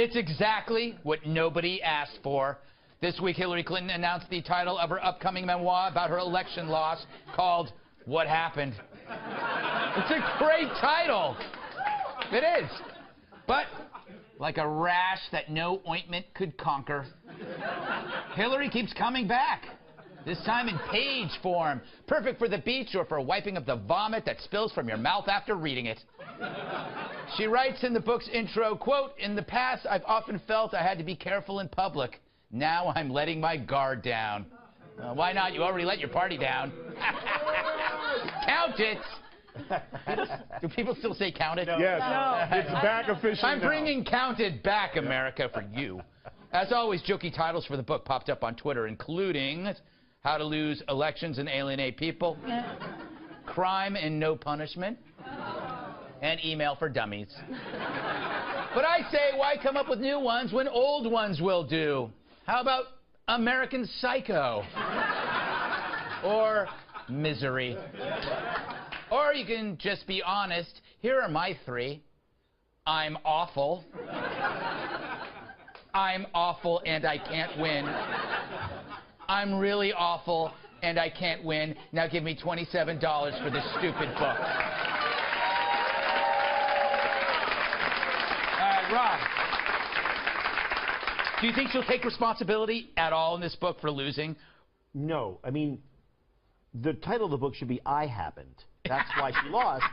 It's exactly what nobody asked for. This week, Hillary Clinton announced the title of her upcoming memoir about her election loss called What Happened. It's a great title. It is. But like a rash that no ointment could conquer, Hillary keeps coming back. This time in page form, perfect for the beach or for wiping up the vomit that spills from your mouth after reading it. She writes in the book's intro, quote, "In the past, I've often felt I had to be careful in public. Now I'm letting my guard down." Why not? You already let your party down. Count it. Do people still say count it? No. Yes. No. It's back officially. I'm bringing count it back, America, for you. As always, jokey titles for the book popped up on Twitter, including How to Lose Elections and Alienate People, Crime and No Punishment, and Email for Dummies. But I say, why come up with new ones when old ones will do? How about American Psycho? Or Misery? Or you can just be honest. Here are my three. I'm awful. I'm awful and I can't win. I'm really awful and I can't win. Now give me $27 for this stupid book. Rob, do you think she'll take responsibility at all in this book for losing? No. I mean, the title of the book should be I Happened. That's why she lost.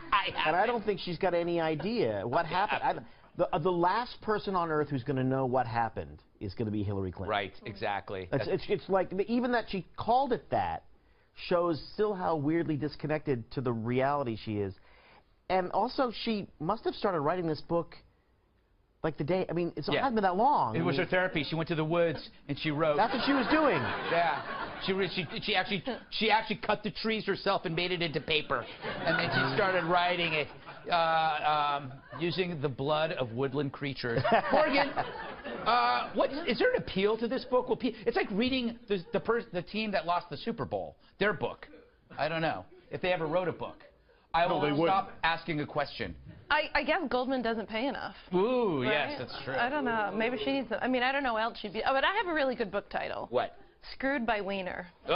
And I don't think she's got any idea what happened. The last person on earth who's going to know what happened is going to be Hillary Clinton. Right, exactly. It's like, even that she called it that shows still how weirdly disconnected to the reality she is. And also, she must have started writing this book like the day, I mean, it hasn't been that long. It was her therapy. She went to the woods and she wrote. That's what she was doing. Yeah. She actually cut the trees herself and made it into paper. And then she started writing it using the blood of woodland creatures. Morgan, what is there an appeal to this book? Well, it's like reading the team that lost the Super Bowl, their book. I don't know if they ever wrote a book. I will stop asking a question. I guess Goldman doesn't pay enough. Ooh, right? yes, that's true. I don't know. Maybe she needs. I mean, I don't know what else she'd be. Oh, but I have a really good book title. What? Screwed by Wiener. Oh!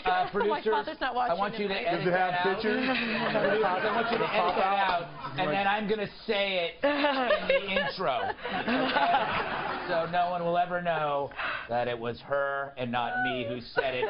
So, producer, I want you to edit that out. Pictures? I want you to edit that out, and then I'm going to say it in the intro. So no one will ever know that it was her and not me who said it.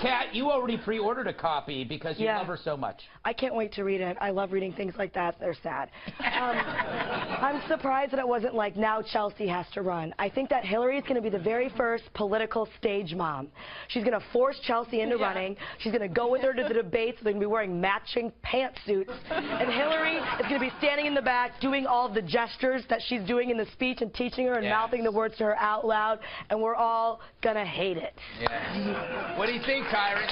Kat, you already pre-ordered a copy because you love her so much. I can't wait to read it. I love reading things like that. They're sad. I'm surprised that it wasn't like, now Chelsea has to run. I think that Hillary is going to be the very first political stage mom. She's going to force Chelsea into running. She's going to go with her to the debates. They're going to be wearing matching pantsuits. And Hillary is going to be standing in the back doing all the gestures that she's doing in the speech and teaching her and mouthing the words to her out loud. And we're all going to hate it. Yeah. What do you think, Kyron?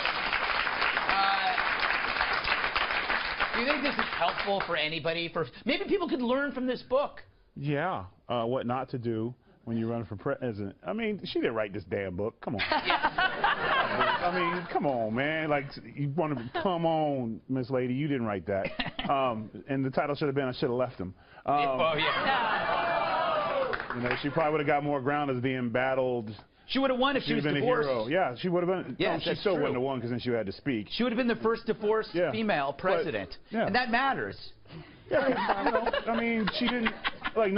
Do you think this is helpful for anybody? Maybe people could learn from this book. Yeah. What not to do when you run for president. I mean, she didn't write this damn book. Come on. I mean, come on, man. Like, you want to come on, Miss Lady. You didn't write that. And the title should have been I Should Have Left Him. Oh, yeah. You know, she probably would have got more ground as being battled. She would have won if she was been divorced. A hero. Yeah, she would have been. Yes, no, she still wouldn't have won because then she had to speak. She would have been the first divorced female president. And that matters. Yeah, you know, I mean, she didn't, like,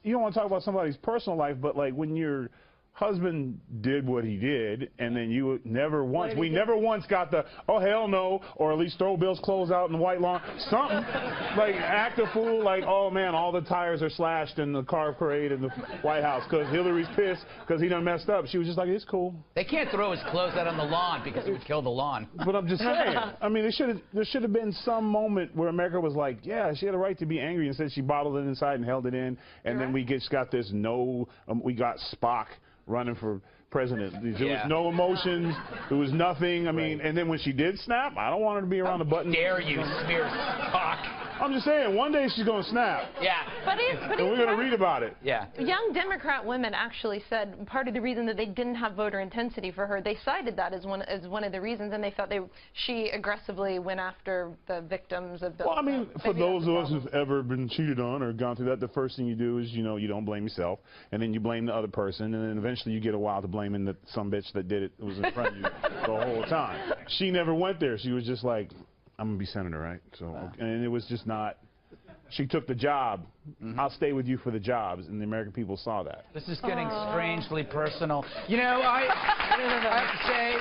you don't want to talk about somebody's personal life, but, like, when your husband did what he did, and then you never once, we never once got the, oh, hell no, or at least throw Bill's clothes out in the white lawn, something, like, act a fool, like, oh, man, all the tires are slashed in the car parade in the White House because Hillary's pissed because he done messed up. She was just like, it's cool. They can't throw his clothes out on the lawn because it would kill the lawn. But I'm just saying, I mean, there should have been some moment where America was like, yeah, she had a right to be angry, instead she bottled it inside and held it in, and then we just got this we got Spock running for president. There was no emotions. There was nothing. I mean, and then when she did snap, I don't want her to be around the button. How dare you smear Spock I'm just saying, one day she's going to snap. Yeah. But And we're going to read about it. Yeah. Young Democrat women actually said part of the reason that they didn't have voter intensity for her, they cited that as one of the reasons, and they thought she aggressively went after the victims of the. Well, I mean, for those of us who've ever been cheated on or gone through that, the first thing you do is, you don't blame yourself, and then you blame the other person, and then eventually you get a while to blaming the some bitch that did it was in front of you the whole time. She never went there. She was just like, I'm going to be senator, right? So, and it was just not. She took the job. I'll stay with you for the jobs, and the American people saw that. This is getting strangely personal. You know, I have to say,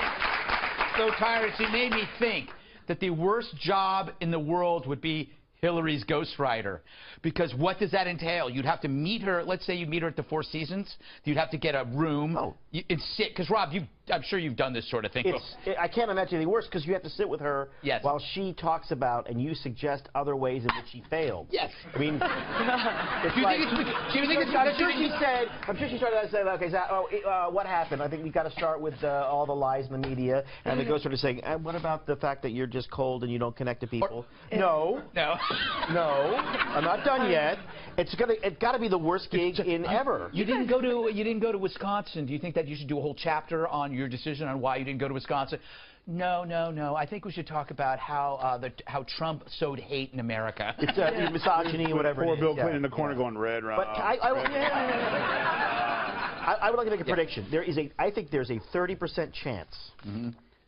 so tired. She made me think that the worst job in the world would be Hillary's ghostwriter. Because what does that entail? You'd have to meet her. Let's say you meet her at the Four Seasons. You'd have to get a room and sit. Because, Rob, I'm sure you've done this sort of thing. I can't imagine anything worse because you have to sit with her while she talks about and you suggest other ways in which she failed. Yes. I mean, I'm sure she started to say, okay, what happened? I think we've got to start with all the lies in the media. And the ghostwriter saying, what about the fact that you're just cold and you don't connect to people? No, I'm not done yet. It's got to be the worst gig in ever. You didn't go to Wisconsin. Do you think that you should do a whole chapter on your decision on why you didn't go to Wisconsin? No. I think we should talk about how Trump sowed hate in America. It's misogyny or whatever. Poor Bill Clinton in the corner going red. But I would like to make a prediction. I think there's a 30% chance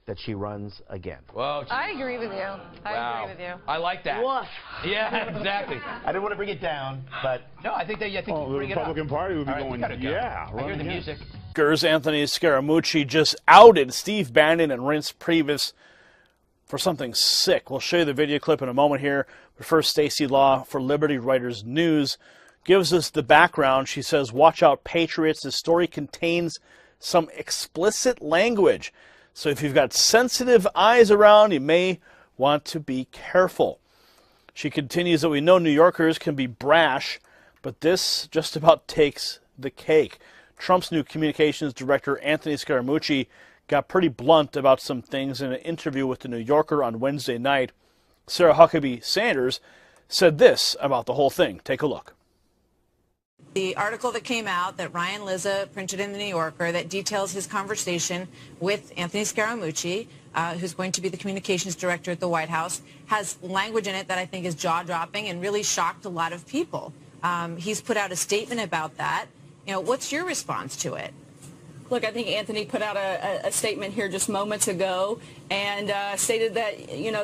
that she runs again. Whoa, I agree with you. I agree with you. I like that. Woof. Yeah, exactly. I didn't want to bring it down, but no, I think you the bring Republican Party would be going. Yeah, I hear the music. Anthony Scaramucci just outed Steve Bannon and Reince Priebus for something sick. We'll show you the video clip in a moment here. But first, Stacey Law for Liberty Writers News gives us the background. She says, "Watch out, patriots. The story contains some explicit language. So if you've got sensitive eyes around, you may want to be careful." She continues that we know New Yorkers can be brash, but this just about takes the cake. Trump's new communications director, Anthony Scaramucci, got pretty blunt about some things in an interview with the New Yorker on Wednesday night. Sarah Huckabee Sanders said this about the whole thing. Take a look. The article that came out that Ryan Lizza printed in the New Yorker that details his conversation with Anthony Scaramucci, who's going to be the communications director at the White House, has language in it that I think is jaw-dropping and really shocked a lot of people. He's put out a statement about that. What's your response to it? Look, I think Anthony put out a statement here just moments ago and stated that,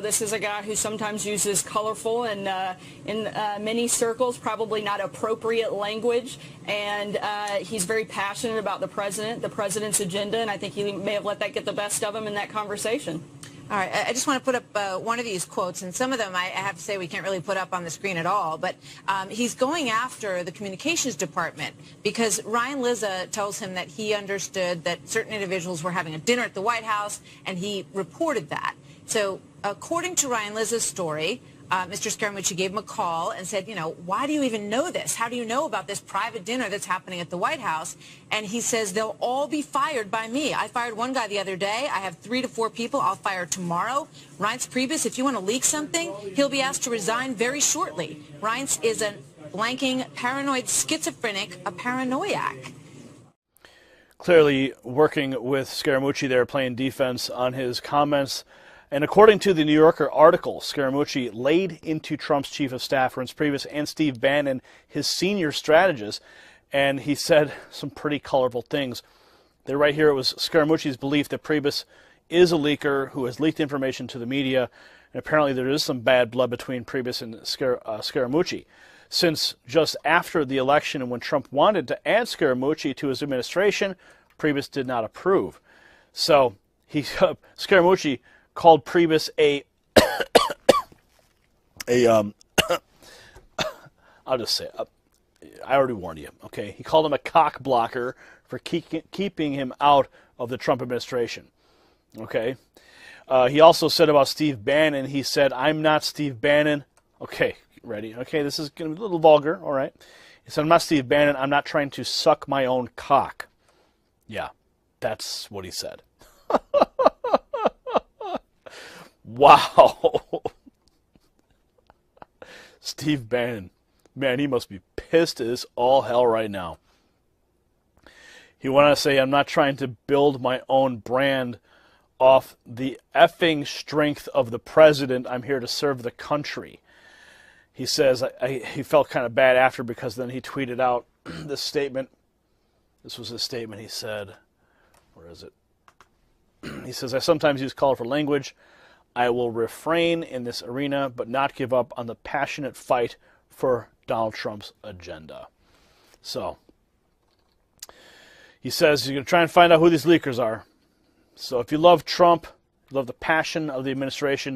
this is a guy who sometimes uses colorful and in many circles, probably not appropriate language. And he's very passionate about the president's agenda, and I think he may have let that get the best of him in that conversation. All right, I just want to put up one of these quotes, and some of them I have to say we can't really put up on the screen at all, but he's going after the communications department because Ryan Lizza tells him that he understood that certain individuals were having a dinner at the White House, and he reported that. So according to Ryan Lizza's story, Mr. Scaramucci gave him a call and said, why do you even know this? How do you know about this private dinner that's happening at the White House? And he says, they'll all be fired by me. I fired one guy the other day. I have 3 to 4 people I'll fire tomorrow. Reince Priebus, if you want to leak something, he'll be asked to resign very shortly. Reince is a blanking paranoid schizophrenic, a paranoiac. Clearly working with Scaramucci there, playing defense on his comments. And according to the New Yorker article, Scaramucci laid into Trump's chief of staff, Reince Priebus, and Steve Bannon, his senior strategist, and he said some pretty colorful things. They're right here. It was Scaramucci's belief that Priebus is a leaker who has leaked information to the media, and apparently there is some bad blood between Priebus and Scaramucci. Since just after the election and when Trump wanted to add Scaramucci to his administration, Priebus did not approve. So Scaramucci called Priebus I'll just say it. I already warned you, okay? He called him a cock blocker for keeping him out of the Trump administration, okay? He also said about Steve Bannon, he said, "I'm not Steve Bannon." Okay, ready? Okay, this is going to be a little vulgar, all right? He said, "I'm not Steve Bannon. I'm not trying to suck my own cock." Yeah, that's what he said. Wow. Steve Bannon. Man, he must be pissed as all hell right now. He went on to say, I'm not trying to build my own brand off the effing strength of the president. I'm here to serve the country. He says he felt kind of bad after because then he tweeted out this statement. This was his statement. He said, where is it? He says, I sometimes use colorful language. I will refrain in this arena but not give up on the passionate fight for Donald Trump's agenda. So, he says he's going to try and find out who these leakers are. So if you love Trump, you love the passion of the administration,